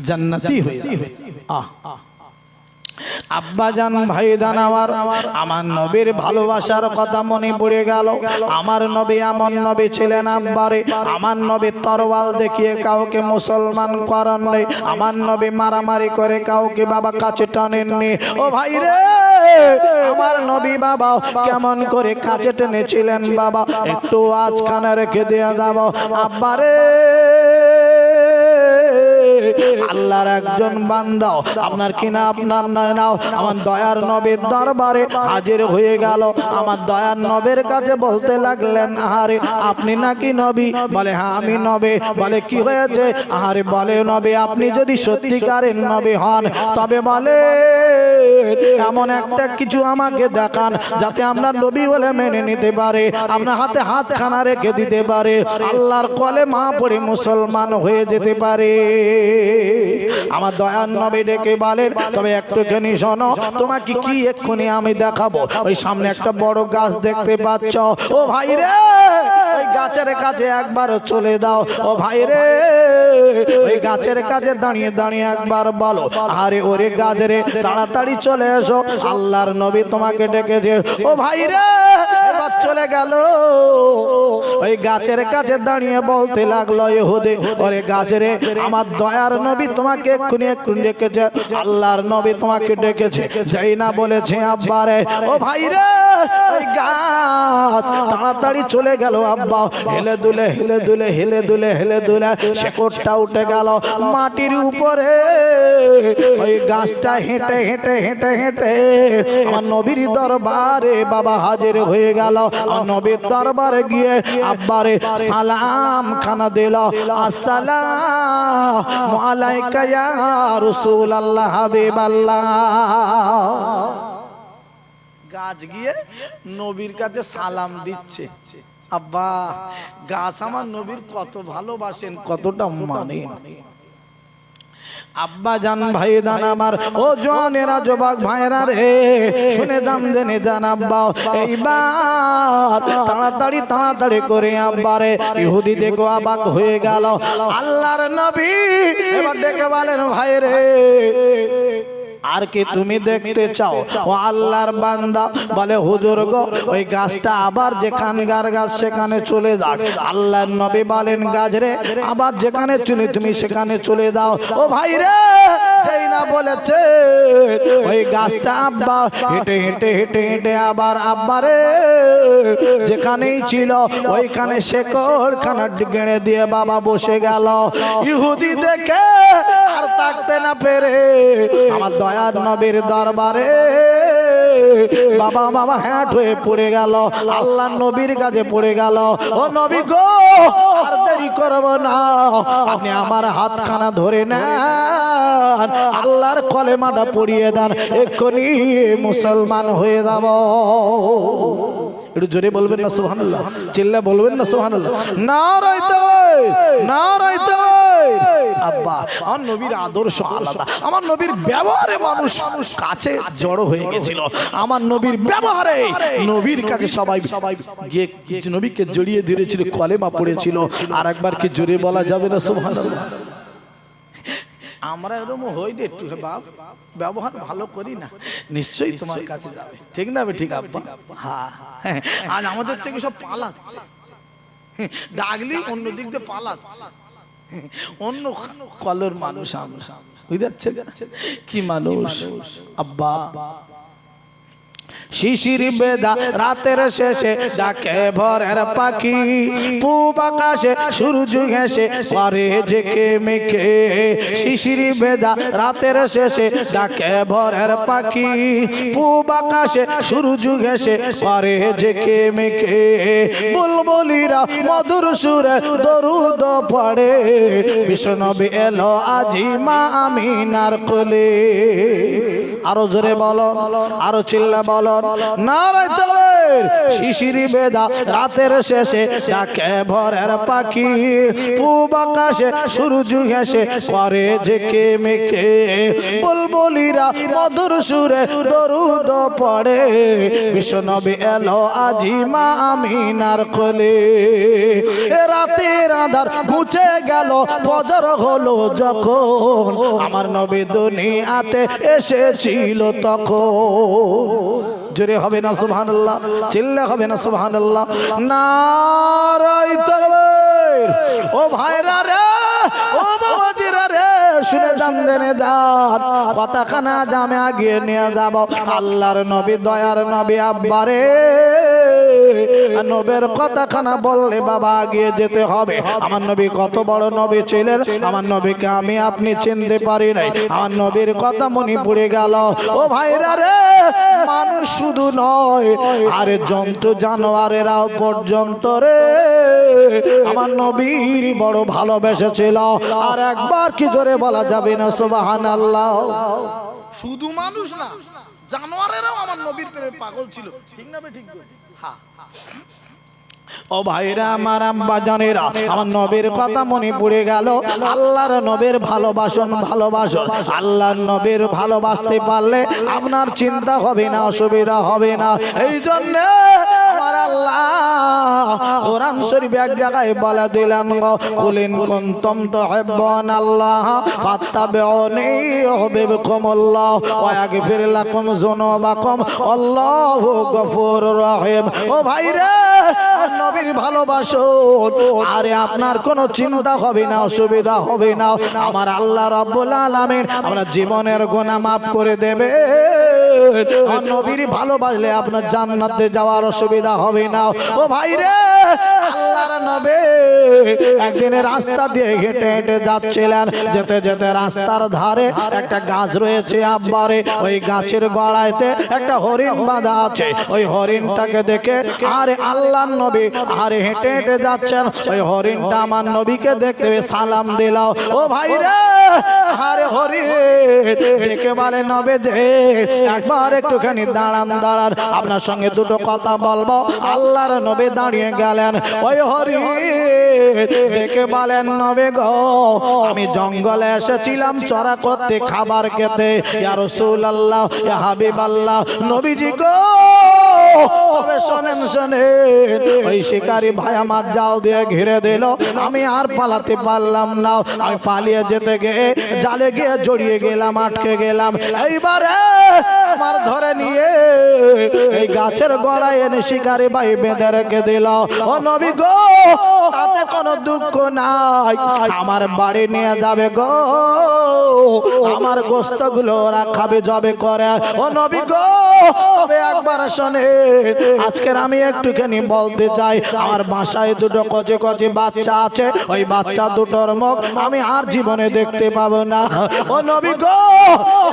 জান্নাতি হয়ে যাবে। আব্বাজান ভাইজান আমার নবীর ভালোবাসার কথা মনে পড়ে গেল। আমার নবী এমন নবী ছিলেন আব্বারে, আমার নবী তরোয়াল দেখিয়ে কাউকে মুসলমান করেন নাই। আমার নবী মারামারি করে কাউকে বাবা কাছে টানেননি। ও ভাই রে, আমার নবী বাবা কেমন করে কাছে টেনেছিলেন বাবা, একটু আজখানে রেখে দেয়া যাব। আব্বারে, আল্লাহর একজন বান্দা, আপনার কিনা আপনার নাও আমার দয়ার নবীর দরবারে হাজির হয়ে গেল। আমার দয়ার নবীর কাছে বলতে লাগলেন, আরে আপনি নাকি নবী? বলে হ্যাঁ আমি নবী। বলে কি হয়েছে? আরে বলে নবী আপনি যদি সত্যিকারের নবী হন তবে বলে এমন একটা কিছু আমাকে দেখান যাতে আমরা নবী বলে মেনে নিতে পারে, আপনার হাতে হাতখানা রেখে দিতে পারে, আল্লাহর কলেমা পড়ে মুসলমান হয়ে যেতে পারে। আমার দয়ার নবী ডেকে বলেন, তবে একটুখানি শোনো, তোমাকে কি এক্ষুনি আমি দেখাবো। ওই সামনে একটা বড় গাছ দেখতে পাচ্ছ, ও ভাই রে ওই গাছের কাছে একবার চলে দাও। ও ভাই রে ওই গাছের কাছে দাঁড়িয়ে দাঁড়িয়ে একবার বলো, আরে ওরে গাছ রে তাড়াতাড়ি চলে এসো, আল্লাহর নবী তোমাকে ডেকেছে। ও ভাই রে এবার চলে গেল। ওই গাছের কাছে দাঁড়িয়ে বলতে লাগলো, ইহুদি ওরে গাছ রে আমার দয়ার নবী তোমাকে এক্ষুনি ডেকেছে, আল্লাহর নবী তোমাকে ডেকেছে। যাই না বলেছে আব্বারে। ও ভাই রে ওই গাছ তাড়াতাড়ি চলে গেল আব্বা, হেলে দুলে হেলে দুলে হেলে দুলে হেলে দুলে শেকড়টা উঠে গেল মাটির উপরে। ওই গাছটা হেঁটে হেঁটে হেঁটে হেঁটে আমার নবীর দরবারে বাবা হাজির হয়ে গেল। আমার নবীর দরবারে গিয়ে আব্বারে সালাম খানা দিল, আসসালামু আলাইকা ইয়া রাসূলুল্লাহ হাবিবাল্লাহ। গাছ গিয়ে নবীর কাছে সালাম দিচ্ছে। আব্বা গাছ আমার নবীর কত ভালোবাসেন, কতটা মানে। আব্বা জান ভাই দান আমার, ও জওয়ানেরা যুবক ভাইরা রে শুনে দান জেনে জান আব্বা এইবার তাড়াতাড়ি তাড়াতাড়ি করে আব্বারে ইহুদি দেখো অবাক হয়ে গেল। আল্লাহর নবী এবার ডেকে বলেন, ভাই রে আর কি তুমি দেখতে চাও? ও আল্লাহর বান্দা বলে, হুজুর গো ওই গাছটা আবার যেখানকার গাছ সেখানে চলে যাক। আল্লাহর নবী বলেন, গাছ রে আবার যেখানে চলে তুমি সেখানে চলে যাও। ও ভাই রে যেই না বলেছে ওই গাছটা আব্বা হেঁটে হেঁটে হেঁটে হেঁটে আবার আব্বারে যেখানেই ছিল ওইখানে শেকড়খানা গেঁড়ে দিয়ে বাবা বসে গেল। ইহুদি দেখে আর থাকতে না পেরে আমার দয়ার নবীর দরবারে বাবা বাবা হ্যাট হয়ে পড়ে গেল, আল্লাহর নবীর কাছে পড়ে গেল। ও নবী গো আর দেরি করব না, আপনি আমার হাতখানা ধরে নেন, আল্লাহর কলেমাটা পড়িয়ে দেন, এক্ষুনি মুসলমান হয়ে যাব। একটু জোরে বলবেন না সুবহানাল্লাহ, চিল্লা বলবেন না সুবহানাল্লাহ। নারায়ে তাকবীর, নারায়ে তাকবীর। আব্বা আমার নবীর আদর্শ আলাদা, আমার নবীর ব্যবহারে মানুষ কাছে জড়ো হয়ে গেছিল। আমার নবীর ব্যবহারে নবীর কাছে সবাই গিয়ে নবীকে জড়িয়ে ধরেছিল, কলেমা পড়েছিল। আর একবার কি জোরে বলা যাবে না সুবহানাল্লাহ? আমরা এরকম হই রে একটু বাপ ব্যবহার ভালো করি না, নিশ্চয়ই তোমার কাছে যাবে, ঠিক না? ঠিক আব্বা। হ্যাঁ আজ আমাদের থেকে সব পালাচ্ছে, ডাকলি অন্য দিক দিয়ে পালাচ্ছে, অন্য কলর মানুষ আমরা, বুঝতে পারছেন কি মানুষ? আব্বা শিশির বেদা রাতের শেষে ডাকে ভোরের পাখি, পূব আকাশে সূর্য ঘেঁষে করে জেকে মেকে। শিশির বেদা রাতের শেষে ডাকে ভোরের পাখি, পূব আকাশে সূর্য ঘেঁষে করে জেকে মেকে। বুলবুলিরা মধুর সুরে দরুদ পড়ে, বিশ্বনবী এলো আজি মা আমিনার কোলে। আরো জোরে বলো, আরো চিল্লা বলো, বলন নারায়ে তাকবীর। শিশিরি বেদা রাতের শেষে ডাকে ভোরের পাখি, পূব আকাশে সূর্য হেসে করে ঝেকে মেকে, বুলবুলিরা মধুর সুরে দরুদ পড়ে, বিশ্বনবী এলো আজি মা আমিনার কোলে। রাতের আঁধার ঘুচে গেল ফজর হলো যখন, আমার নবী দুনিয়াতে এসেছিল তখন। জোরে হবে না সুবহানাল্লাহ, চিল্লে হবে না সুবহানাল্লাহ। নারায়ে তাকবীর। ও ভাইরা রে, ও বাবাজিরা রে, শুনে যান দেনে যান, কথাখানা জামে আগিয়ে নিয়ে যাব। আল্লাহর নবী দয়ার নবী আব্বারে, নবীর কথাখানা বললে বাবা আগিয়ে যেতে হবে। আমার নবী কত বড় নবী ছিলেন, আমার নবীকে আমি আপনি চিনতে পারি নাই, আমার নবীর কথা মনে পড়ে গেল। ও ভাইরা রে, মানুষ শুধু নয়, আরে জন্তু জানোয়ারেরাও পর্যন্ত রে আমার নবীর বড় ভালোবেসেছিল। আর একবার কি জোরে বলা যাবে না সুবহানাল্লাহ? শুধু মানুষ না, জানোয়ারেরাও আমার নবীর প্রেমে পাগল ছিল, ঠিক না বে ঠিক? হ্যাঁ। ও ভাইরা আমার আম্মা জানেরা, আমার নবীর কথা মনে পড়ে গেল। আল্লাহর নবীর ভালোবাসন ভালোবাসন, আল্লাহর নবীর ভালোবাসতে পারলে আপনার চিন্তা হবে না, অসুবিধা হবে না। এই জন্য আমার আল্লাহ কোরআন শরীফ এক জায়গায় বলে দিলেন, কুলিন কুনতুম তুহিব্বুনাল্লাহ ফাত্তাবিউনি ইউহিব্বুকুমুল্লাহ ওয়া ইয়াগফির লাকুম যুনুবাকুম আল্লাহু গফুরুর রহিম। ও ভাইরা, নবীর ভালোবাসুন, আরে আপনার কোনো চিন্তা হবে না, অসুবিধা হবে না। আমার আল্লাহ রাব্বুল আলামিন আপনার জীবনের গুনাহ মাফ করে দেবে। নবীর ভালোবাসলে আপনার জান্নাতে যাওয়ার অসুবিধা হবে না। ও ভাইরে, আল্লাহর নবী একদিন রাস্তা দিয়ে হেঁটে হেঁটে যাচ্ছিলেন, যেতে যেতে রাস্তার ধারে একটা গাছ রয়েছে আব্বারে, ওই গাছের গোড়ায়তে একটা হরিণ বাঁধা আছে। ওই হরিণটাকে দেখে আরে আল্লাহর নবী আরে হেঁটে হেঁটে যাচ্ছেন, ওই হরিণটা আমার নবীকে দেখতে সালাম দিল। ও ভাইরে, আরে হরিণ দেখে বলে নবী যে একবার একটুখানি দাঁড়ান দাঁড়ান, আপনার সঙ্গে দুটো কথা বলবো। আল্লাহর নবী দাঁড়িয়ে গেলেন। ওই হরিণ দেখে বলেন নবী গো, আমি জঙ্গলে এসেছিলাম চড়া করতে, খাবার খেতে। ইয়া রাসূলুল্লাহ, ইয়া হাবিবাল্লাহ, নবীজি গো তবে শোনেন শোনেন, ওই শিকারী ভাই আমার জাল দিয়ে ঘিরে দিল, আমি আর পালাতে পারলাম না। আমি পালিয়ে যেতে গিয়ে জালে গিয়ে জড়িয়ে গেলাম, আটকে গেলাম। এইবারে আমার ধরে নিয়ে এই গাছের গোড়ায় এনে শিকারী ভাই বেঁধে রেখে দিল। ও নবী গো, তাতে কোনো দুঃখ নাই, আমার বাড়ি নিয়ে যাবে গো, আমার গোশত গুলো ওরা খাবে জবে করে। ও নবী গো, তবে একবার শোনে, আজকের আমি একটুখানি বলতে চাই, আমার বাসায় দুটো কচি কচি বাচ্চা আছে, ওই বাচ্চা দুটোর মুখ আমি আর জীবনে দেখতে পাবো না। ও নবী গো,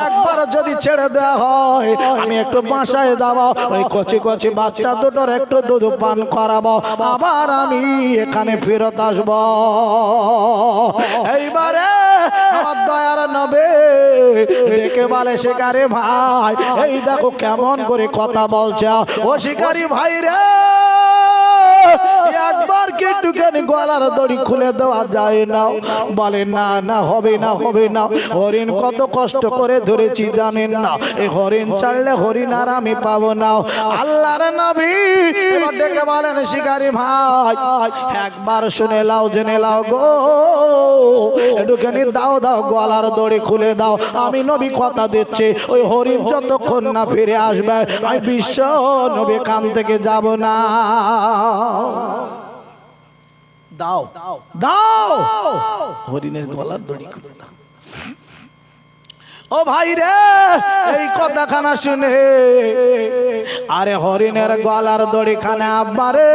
একবার যদি ছেড়ে দেওয়া হয়, আমি একটু বাসায় যাবো, ওই কচি কচি বাচ্চা দুটোর একটু দুধ পান করাবো, আবার আমি এখানে ফেরত আসবো। এইবারে আমার দয়ার নবী ডেকে বলে শিকারী ভাই, এই দেখো কেমন করে কথা বলছে। ও শিকারী ভাই রে, একবার কি একটুখানি গলার দড়ি খুলে দেওয়া যায় না? বলে না না, হবে না হবে না, হরিণ কত কষ্ট করে ধরেছি জানেন না, এই হরিণ ছাড়লে হরিণ আর আমি পাবো না। আল্লাহর নবী ডেকে বলেন শিকারী ভাই, একবার শুনে লাও, জেনে লাও গো, একটুখানি দাও দাও, গলার দড়ি খুলে দাও। আমি নবী কথা দিচ্ছি, ওই হরিণ যতক্ষণ না ফিরে আসবে আমি বিশ্ব নবী কান থেকে যাব না। দাও দাও, হরিণের গলার দড়ি খুলে দাও। ও ভাই রে, এই কথাখানা শুনে আরে হরিণের গলার দড়ি খানে আব্বারে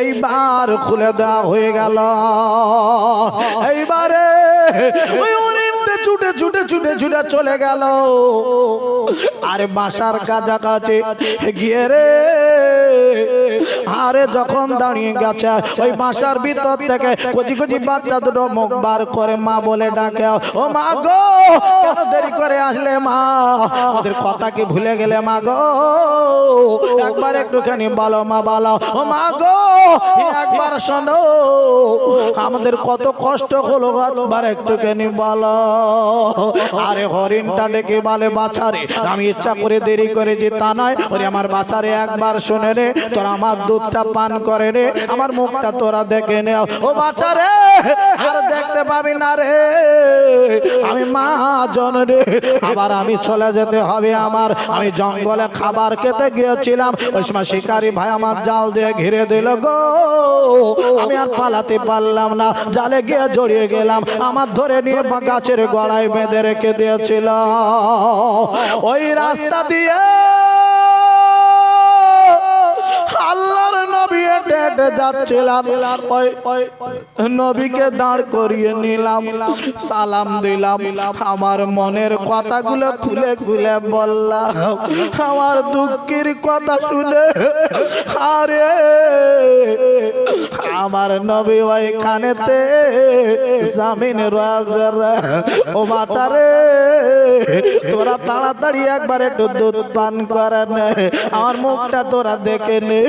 এইবার খুলে দেওয়া হয়ে গেল। এইবারে ওই হরিণটা ছুটে ছুটে ছুটে ছুটে চলে গেল। আরে বাসার কাছাকাছি গিয়ে রে আরে যখন দাঁড়িয়ে গেছে ওই বাসার ভিতর থেকে কচি কচি বাচ্চা দুটো মুখ বার করে মা বলে ডাকে, ও মা গো কেন দেরি করে আসলে মা, ওদের কথা কি ভুলে গেলে মা গো, একবার একটুখানি বলো মা বলো, ও মা গো একবার শোনো আমাদের কত কষ্ট হলো একবার একটুখানি বলো। আরে হরিণটা ডেকে বলে বাছারে আমি ইচ্ছা করে দেরি করেছি তা নয়, ওরে আমার বাছারে একবার শুনে রে তোরা আমার দুধটা পান করে রে, আমার মুখটা তোরা দেখে নে, ও বাছারে আর দেখতে পাবি না রে, আমি মা জন রে, আবার আমি চলে যেতে হবে আমার, আমি জঙ্গলে খাবার খেতে গিয়েছিলাম, ওই সময় শিকারি ভাই আমার জাল দিয়ে ঘিরে দিল গো, আমি আর পালাতে পারলাম না, জালে গিয়ে জড়িয়ে গেলাম, আমার ধরে নিয়ে গাছের গড়ায় বেঁধে রেখে দিয়েছিল। ওই রাস্তা দিয়ে আল্লাহর নবী হেঁটে হেঁটে যাচ্ছিলাম, ওই নবীকে দাঁড় করিয়ে নিলাম, সালাম দিলাম, আমার মনের কথাগুলো খুলে খুলে বললাম, আমার দুঃখের কথা শুনে আরে আমার নবী ওইখানেতে জামিন রাজার, ও বাচ্চারে তোরা তাড়াতাড়ি একবার একটু দুধ পান করে নে, আমার মুখটা তোরা দেখে নে,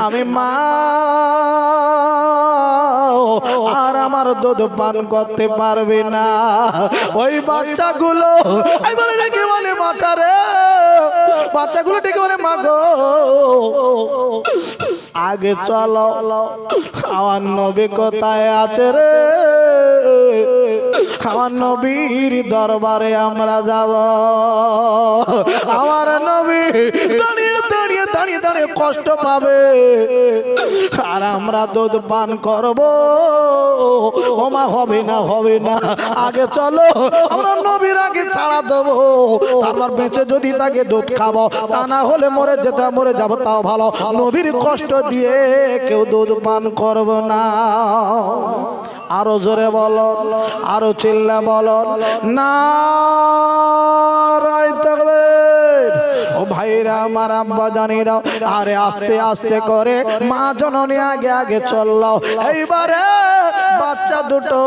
আমি মা আর আমার দুধ পান করতে পারবে না। ওই বাচ্চাগুলো ডেকে বলে বাচ্চারে, বাচ্চাগুলো ডেকে বলে মা গো আগে চলো, আমার নবী কোথায় আছে রে, আমার নবীর দরবারে আমরা যাব, আমার নবী দাঁড়িয়ে দাঁড়িয়ে দাঁড়িয়ে দাঁড়িয়ে কষ্ট পাবে আর আমরা দুধ পান করব, ওমা হবে না হবে না, আগে চলো আমরা নবীর আগে ছাড়া দেবো, তারপর বেঁচে যদি তাকে দুধ খাবো, তা না হলে মরে যেতে মরে যাবো তাও ভালো, নবীর কষ্ট দিয়ে কেউ দুধ পান করব না। আরো জোরে বলো, আরো চিল্লা বলো নারায়ে তাকবীর। ও ভাইরা আমার আব্বা জানিরা, আরে আস্তে আস্তে করে মা জননী আগে আগে চললো, এইবারে বাচ্চা দুটো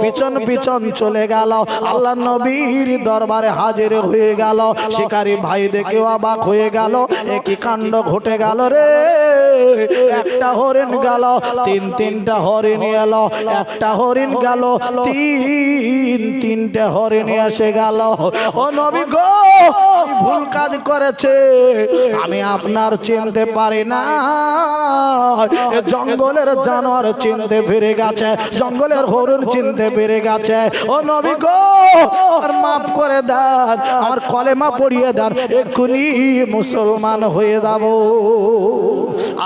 পিছন পিছন চলে গেল, আল্লাহ নবীর দরবারে হাজির হয়ে গেল, শিকারী ভাই দেখে অবাক হয়ে গেল, একই কাণ্ড ঘটে গেল রে, একটা হরিণ গেল, তিনটা হরিণ এলো, একটা হরিণ গেল, তিনটে হরিণ এসে গেল, ও নবী গো ভুল কাজ করেছে, আমি আপনার চিনতে পারি না, জঙ্গলের জানোয়ার চিনতে পেরে গেছে, জঙ্গলের হরিণ চিনতে পেরে গেছে, ও নবী গো আর মাফ করে দেন, আমার কলেমা পড়িয়ে দেন, এক্ষুনি মুসলমান হয়ে যাব।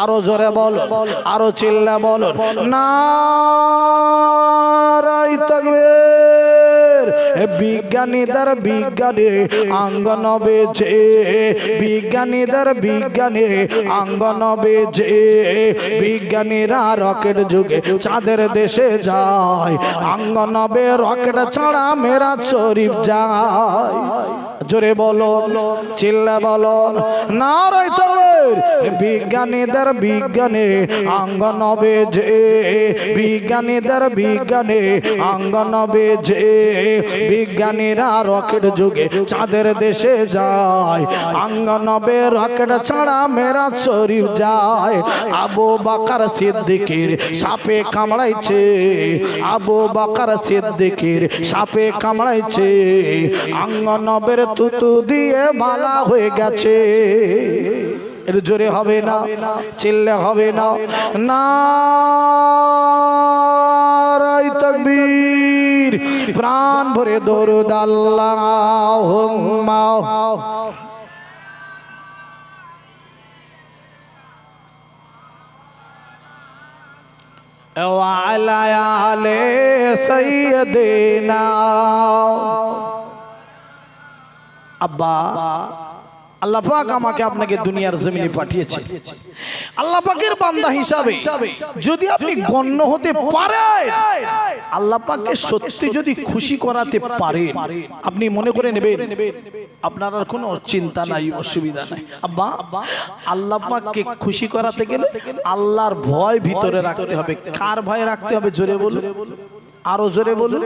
আরো জোরে বল, আরো চিল্লা বল নারায়ে তাকবীর। বিজ্ঞানীদের বিজ্ঞানী আঙ্গন বেজে, বিজ্ঞানীদের বিজ্ঞানী আঙ্গন বেজে, বিজ্ঞানীরা রকেট যুগে চাঁদের দেশে যায়, আঙ্গনবে রকেট ছাড়া মেরা শরীফ যায়। জোরে বলো, চিল্লা বলো নারায়ে তাকবীর। বিজ্ঞানীদের বিজ্ঞানী আঙ্গন বেজে, বিজ্ঞানীদের বিজ্ঞানী আঙ্গন বেজে, বিজ্ঞানীরা রকেট যুগে চাঁদের দেশে যায়, আঙ্গনবে রকেট ছাড়া মেরা শরীফ যায়। আবু বকর সিদ্দিকীর সাপে কামড়াইছে, আবু বকর সিদ্দিকীর সাপে কামড়াইছে, আঙ্গনবের তুতু দিয়ে মালা হয়ে গেছে। এর জোরে হবে না, চিল্লে হবে না, নারায়ে তাকবীর। প্রাণ ভরে দরুদ আল্লাহুম্মা ওয়া আলা আলি সাইয়্যিদিনা। আব্বা আল্লাহ পাক আমাকে আপনাকে দুনিয়ার জমিনে পাঠিয়েছে। আল্লাহ পাকের বান্দা হিসাবে যদি আপনি গণ্য হতে পারেন, আল্লাহ পাককে সত্যি যদি খুশি করাতে পারেন, আপনি মনে করে নেবেন আপনার আর কোনো চিন্তা নাই, অসুবিধা নাই। আব্বা, আল্লাহ পাককে খুশি করাতে গেলে আল্লাহর ভয় ভিতরে রাখতে হবে। কার ভয় রাখতে হবে জোরে বলুন, আরো জোরে বলুন।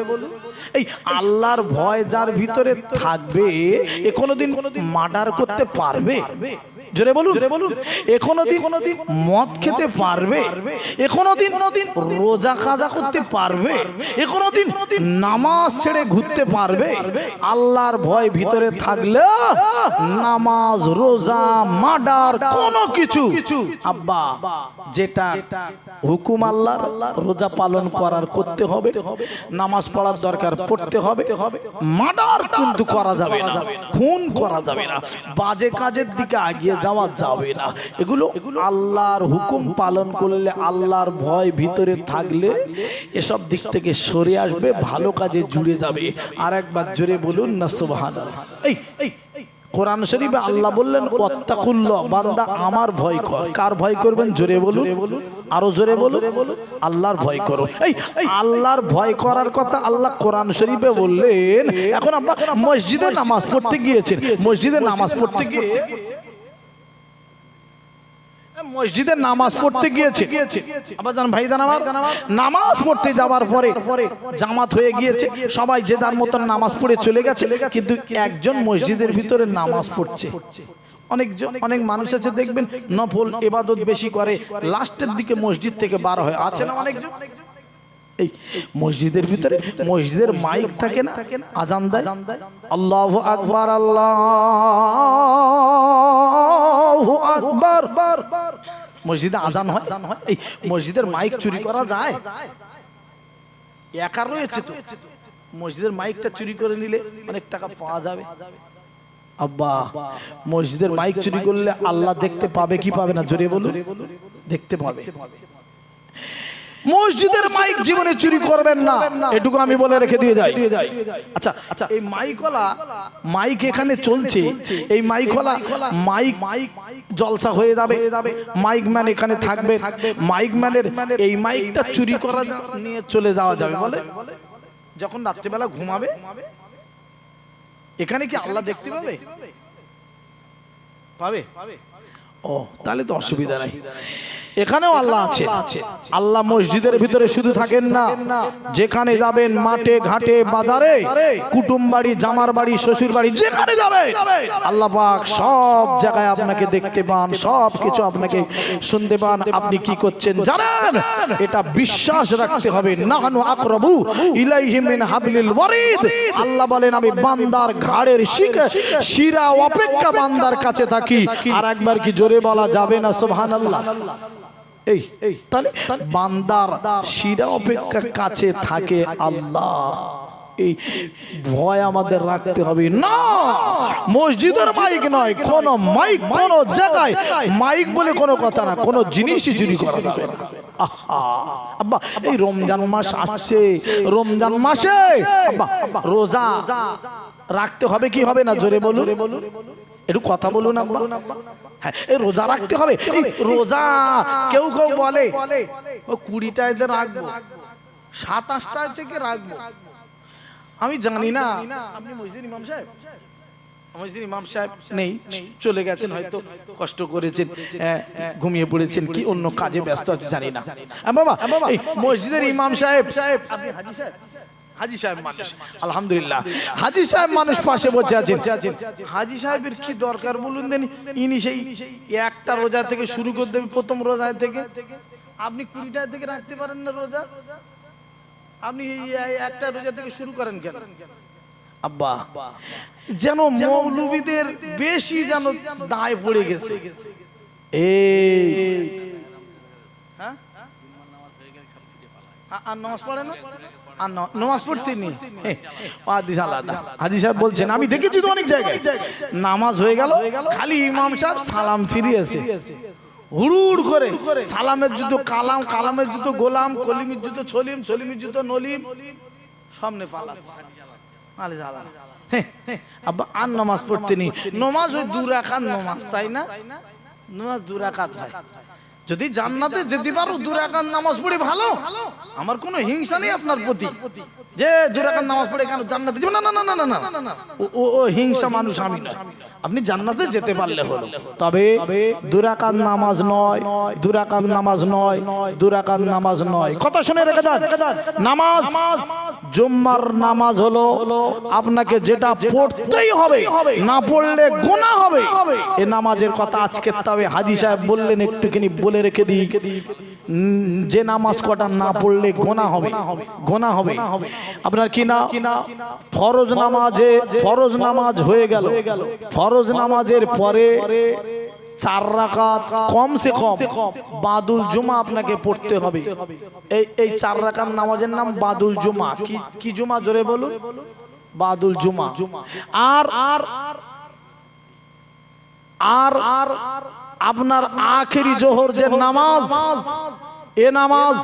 এই আল্লাহর ভয় যার ভিতরে থাকবে, এ কোনোদিন মার্ডার করতে পারবে? জোরে বলুন। এ কোনোদিন মদ খেতে পারবে? এ কোনোদিন রোজা কাজা করতে পারবে? এ কোনোদিন নামাজ ছেড়ে ঘুরতে পারবে? আল্লাহর ভয় ভিতরে থাকলে নামাজ, রোজা, মার্ডার কোনো কিছু, আব্বা যেটা হুকুম আল্লাহর, রোজা পালন করার করতে হবে, নামাজ পড়ার দরকার পড়তে হবে, মার্ডার কিন্তু করা যাবে না, খুন করা যাবে না, বাজে কাজের দিকে এগিয়ে যাওয়া যাবে না। এগুলো আল্লাহর হুকুম পালন করলে, আল্লাহর ভয় ভিতরে থাকলে এসব দিক থেকে সরে আসবে, ভালো কাজে জুড়ে যাবে। আর একবার জোরে বলুন না সুবহানাল্লাহ। এই কোরআন শরীফে আল্লাহ বললেন ওয়াত্তাকুল্লাহ, বান্দা আমার ভয় কর। কার ভয় করবেন জোরে বলুন, আরো জোরে বলুন। আল্লাহর ভয় করো। এই আল্লাহর ভয় করার কথা আল্লাহ কোরআন শরীফে বললেন। এখন আমরা মসজিদে নামাজ পড়তে গিয়েছেন, মসজিদে নামাজ পড়তে গিয়ে মসজিদে নামাজ পড়তে গিয়েছে, আবাজান ভাইজান আমার, নামাজ পড়তে যাওয়ার পরে জামাত হয়ে গিয়েছে, সবাই যে যার মতন নামাজ পড়ে চলে গেছে, কিন্তু একজন মসজিদের ভিতরে নামাজ পড়ছে। অনেক মানুষ আছে দেখবেন নফল ইবাদত বেশি করে, লাস্টের দিকে মসজিদ থেকে বার হয়, আছে না অনেকজন। এই মসজিদের ভিতরে মসজিদের মাইক থাকে না, আজান দেয়, আল্লাহু আকবার, আল্লাহু আকবার, মসজিদে আজান হয়। এই মসজিদের মাইক চুরি করা যায়? একা রয়েছে তো, মসজিদের মাইকটা চুরি করে নিলে অনেক টাকা পাওয়া যাবে। আব্বা, মসজিদের মাইক চুরি করলে আল্লাহ দেখতে পাবে কি পাবে না জোরে বলুন? দেখতে পাবে। মসজিদের মাইক জীবনে চুরি করবেন না, এটুকু আমি বলে রেখে দিয়ে যাই। আচ্ছা, এই মাইকওয়ালা মাইক এখানে চলছে, এই মাইকওয়ালা মাইক জলসা হয়ে যাবে, মাইক ম্যান এখানে থাকবে, মাইক ম্যানের এই মাইকটা চুরি করা নিয়ে চলে যাওয়া যাবে বলে? যখন রাত্রিবেলা ঘুমাবে এখানে কি আল্লাহ দেখতে পাবে? পাবে? ও, তাহলে তো অসুবিধা নাই। এখানেও আল্লাহ আছে। আল্লাহ মসজিদের ভিতরে শুধু থাকেন না, যেখানে যাবেন মাঠে ঘাটে বাজারে, কুটুম বাড়ি, জামার বাড়ি, শ্বশুর বাড়ি, যেখানে যাবেন আল্লাহ পাক সব জায়গায় আপনাকে দেখতে পান, সব কিছু আপনাকে শুনতে পান। আপনি কি করছেন জানেন? এটা বিশ্বাস রাখতে হবে। নাহানু আকরাবু ইলাইহি মিন হাবলিল ওয়ারিদ, আল্লাহ বলেন আমি বান্দার ঘাড়ের শিরা অপেক্ষা বান্দার কাছে থাকি। আর একবার কি জোরে বলা যাবে না সুবহানাল্লাহ? এই তাহলে বান্দার শিরা অপেক্ষা কাছে থাকে আল্লাহ। এই ভয় আমাদের রাখতে হবে না। মসজিদের মাইক নয়, কোন মাইক কোন জায়গায় মাইক বলে কোনো কথা না, কোন জিনিসই চুরি করা যাবে না। আব্বা, এই রমজান মাস আসছে, রমজান মাসে আব্বা রোজা রাখতে হবে কি হবে না জোরে বলুন, একটু কথা বলুন আব্বা। হ্যাঁ, এই রোজা রাখতে হবে। এই রোজা কেউ বলে 20টায় রাখবো, 27টায় থেকে রাখবো। আমি জানি না আপনি মসজিদের ইমাম সাহেব, মসজিদের ইমাম সাহেব নেই, চলে গেছেন, হয়তো কষ্ট করেছেন, ঘুমিয়ে পড়েছেন, কি অন্য কাজে ব্যস্ত আছে জানি না। বাবা, এই মসজিদের ইমাম সাহেব, আপনি হাজি সাহেব, হাজি সাহেব মানুষ, আলহামদুলিল্লাহ হাজি সাহেব মানুষ পাশে বসে আছেন। হাজি সাহেবের কি দরকার বলুন দেন? ইনি সেই একটা রোজা থেকে শুরু করে দেবেন, প্রথম রোজা থেকে। আপনি 20টা থেকে রাখতে পারেন না রোজা? আপনি একটা রোজা থেকে শুরু করেন কেন? আব্বা, যেন মৌলবীদের বেশি যেন দায় পড়ে গেছে। হ্যাঁ, আর নামাজ পড়ে না, নামাজ পড়তে নেই, হাজি সাহেব বলছেন। আমি দেখেছি তো অনেক জায়গায় নামাজ হয়ে গেল, খালি ইমাম সাহেব সালাম ফিরিয়েছে, হুড়ুড় করে সালামের জুতো কালাম, কালামের জুতো গোলাম, কলিমের জুতো ছলিম, ছলিমের জুতো নলিম, সামনে পালাচ্ছে। আলে জ্বালা আব্বা আর নামাজ পড়তে নি নামাজ ওই 2 রাকাত নামাজ তাই না নামাজ 2 রাকাত হয় যদি জান্নাতে যেতে পারো 2 রাকাত নামাজ পড়ে ভালো আমার কোনো হিংসা নেই আপনার প্রতি যে 2 রাকাত নামাজ পড়ে কেন জান্নাতে যাবে না না না না না ও হিংসা মানুষ আমি না আপনি জান্নাতে যেতে পারলে হলো তবে 2 রাকাত নামাজ নয় 2 রাকাত নামাজ নয় 2 রাকাত নামাজ নয় কথা শুনে রেখে দেন নামাজ জুম্মার নামাজ হলো আপনাকে যেটা পড়তেই হবে না পড়লে গুনাহ হবে এই নামাজের কথা আজকে তবে হাজী সাহেব বললেন একটুখানি বলে রেখে দিই যে নামাজ কটা না পড়লে গুনাহ হবে আপনার কি না ফরজ নামাজ হয়ে গেল ফরজ নামাজের পরে 4 রাকাত কমসে কম বাদুল জুমা আপনাকে পড়তে হবে এই 4 রাকাত নামাজের নাম বাদুল জুমা কি জুমা জোরে বলুন বাদুল জুমা আর আপনার আখেরি জোহর যে নামাজ এ নামাজ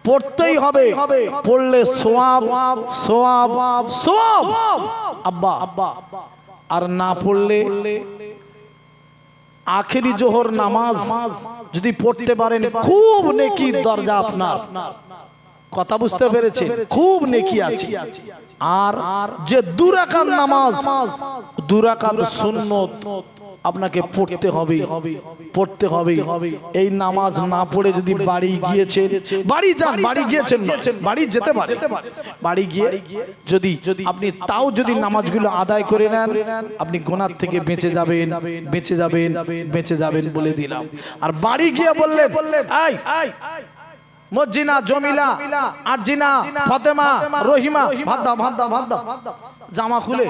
পড়তেই হবে পড়লে সওয়াব আব্বা আর না পড়লে আখেরি জোহর নামাজ যদি পড়তে পারেন খুব নেকির দরজা আপনার কথা বুঝতে পেরেছেন খুব নেকি আছে আর যে 2 রাকাত নামাজ 2 রাকাত সুন্নত আপনাকে পড়তে হবে এই নামাজ না পড়ে যদি বাড়ি গিয়েছেন বাড়ি গিয়েছেন বাড়ি যেতে পারে বাড়ি গিয়ে যদি আপনি তাও যদি নামাজগুলো আদায় করে নেন আপনি গুনাহ থেকে বেঁচে যাবেন বলে দিলাম আর বাড়ি গিয়ে বললেন এই মজ্জিনা জমিলা আরজিনা ফাতেমা রহিমা ভাত দাও জামা খুলে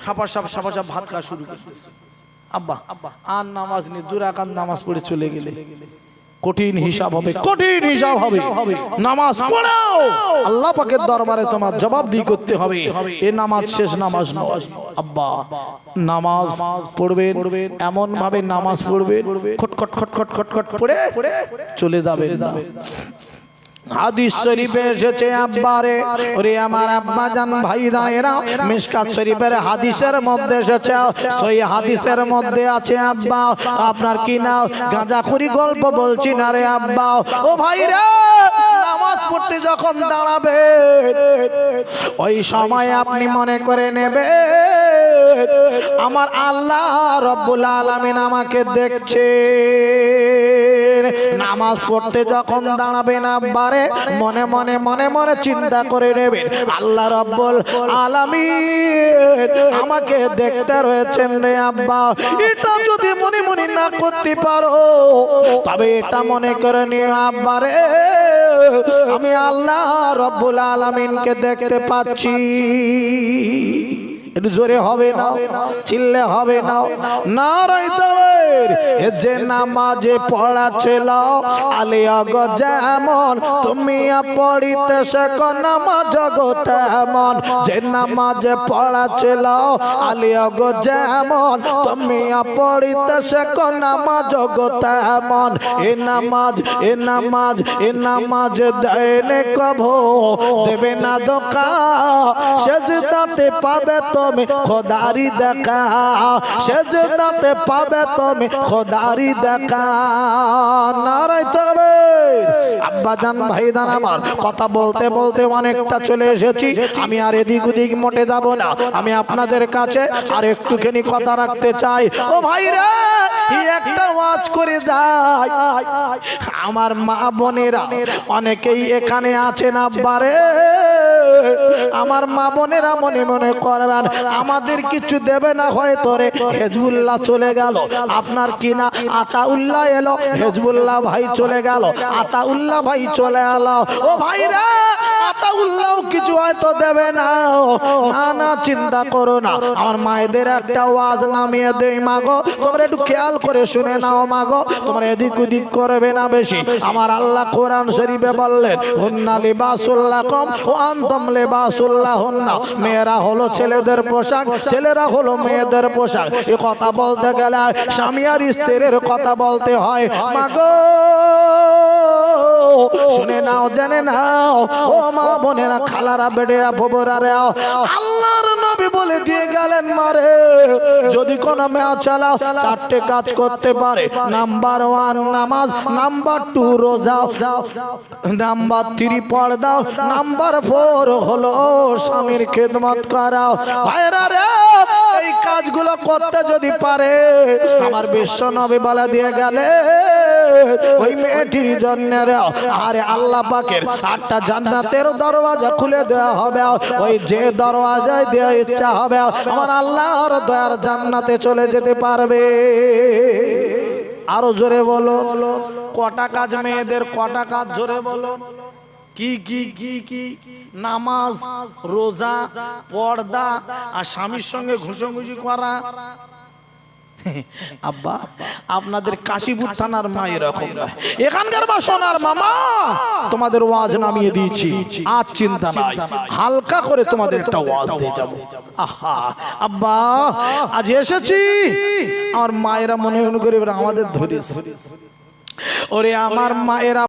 সাপা ভাত খাওয়া শুরু করতেছে আব্বা আর নামাজ নেই 2 রাকাত নামাজ পড়ে চলে গেলে কঠিন হিসাব হবে নামাজ পড়ো আল্লাহ পাকের দরবারে তোমার জবাবদিহি করতে হবে এই নামাজ শেষ নামাজ নয় আব্বা নামাজ পড়বেন এমন ভাবে নামাজ পড়বেন খটখট পড়ে চলে যাবেন না হাদিস শরীফে এসেছে আব্বারে ওরে আমার আব্বা জান ভাইদানেরা মিশকাত শরীফের হাদিসের মধ্যে এসেছে সহিহ হাদিসের মধ্যে আছে আব্বা আপনার কি না গাঁজাখুরি গল্প বলছি না রে আব্বা ও ভাইরা নামাজ পড়তে যখন দাঁড়াবে ওই সময় আপনি মনে করে নেবে আমার আল্লাহ রব্বুল আলামিন আমাকে দেখছে নামাজ পড়তে যখন দাঁড়াবেন আব্বা মনে মনে চিন্তা করে নেবেন আল্লাহ রাব্বুল আলামিন আমাকে দেখতে রয়েছেন রে আব্বা এটা যদি মনে না করতে পারো তবে এটা মনে করে নিও আব্বা রে আমি আল্লাহ রাব্বুল আলামিনকে দেখতে পাচ্ছি একটু জোরে হবে না চিল্লে হবে না নারায়ে তাকবীর এ যে নামাজে পড়া ছিল আলিয়া গো যেমন তুমি পড়িতে শেখো নামাজ গো তেমন যে নামাজে পড়া ছিল আলিয়া গো যেমন তুমি পড়িতে শেখো নামাজ গো তেমন এ নামাজ দেনে কভো দেবে না ধোঁকা সেজদাতে পাবে তুমি খোদারি দেখা সেজদাতে পাবে তুমি খোদারি দেখা নারায়ে তাকবীর আব্বা জান ভাইদান আমার কথা বলতে অনেকটা চলে এসেছি আমি আর এদিক ওদিক মোটে যাব না আমি আপনাদের কাছে আর একটুখানি কথা রাখতে চাই ও ভাইরা একটা ওয়াজ করে যাই আমার মা বোনেরা অনেকেই এখানে আছেন আব্বারে আমার মা বোনেরা মনে করবেন আমাদের কিছু দেবে না হয়তো রে হেজবুল্লাহ চলে গেল আপনার কি না আতাউল্লাহ এলো হেজবুল্লাহ ভাই চলে গেল আতাউল্লাহ ভাই চলে এলো ও ভাইরা আতাউল্লাহ কিছু হয়তো দেবে না না চিন্তা করো না আমার মায়েদের একটা ওয়াজ নামিয়ে দেই মাগো তোমরা একটু খেয়াল করে শুনে নাও মাগো তোমরা এদিক ওদিক করবে না বেশি আমার আল্লাহ কোরআন শরীফে বললেন হুন্না লিবাসুল লাকুম ওয়া আনতুম লিবাসুল লাহুন্না মেয়েরা হলো ছেলেদের পোশাক ছেলেরা হলো মেয়েদের পোশাক এই কথা বলতে গেলে স্বামী আর স্ত্রীর কথা বলতে হয় মাগো শুনে নাও জেনে নাও ও মা বোনেরা খালারা বেডেরা ববরারা আল্লাহর নবী বলে দিয়ে গেলেন মারে যদি কোন মেয়ে চালাও চারটে কাজ করতে পারে নাম্বার 1 নামাজ নাম্বার 2 রোজা নাম্বার 3 পর্দা নাম্বার 4 হলো স্বামীর খেদমত করাও ভাইরা রে এই কাজগুলো করতে যদি পারে আমার বিশ্ব নবী বলে দিয়ে গেলে ওই মেয়েটির জন্য আরে আল্লাহ পাকের 8টা জান্নাতের দরওয়াজা খুলে দেওয়া হবে ওই যে দরওয়াজায় দেওয়া ইচ্ছা হবে আমার আল্লাহর দয়ার জান্নাতে চলে যেতে পারবে আরো জোরে বলো কটা কাজ মেয়েদের কটা কাজ জোরে বলো কি কি কি কি নামাজ রোজা পর্দা আর স্বামীর সঙ্গে ঘুষোঘুষি করা আব্বা আপনাদের কাশীপুর থানার মা এরকম এখানকার মা সোনার মামা তোমাদের ওয়াজ নামিয়ে দিয়েছি আজ চিন্তা নাই হালকা করে তোমাদের একটা ওয়াজ দিয়ে যাব আহা আব্বা আজ এসেছি আমার মায়েরা মনে মনে করে আমাদের ধরেছে ওরে আমার মায়েরা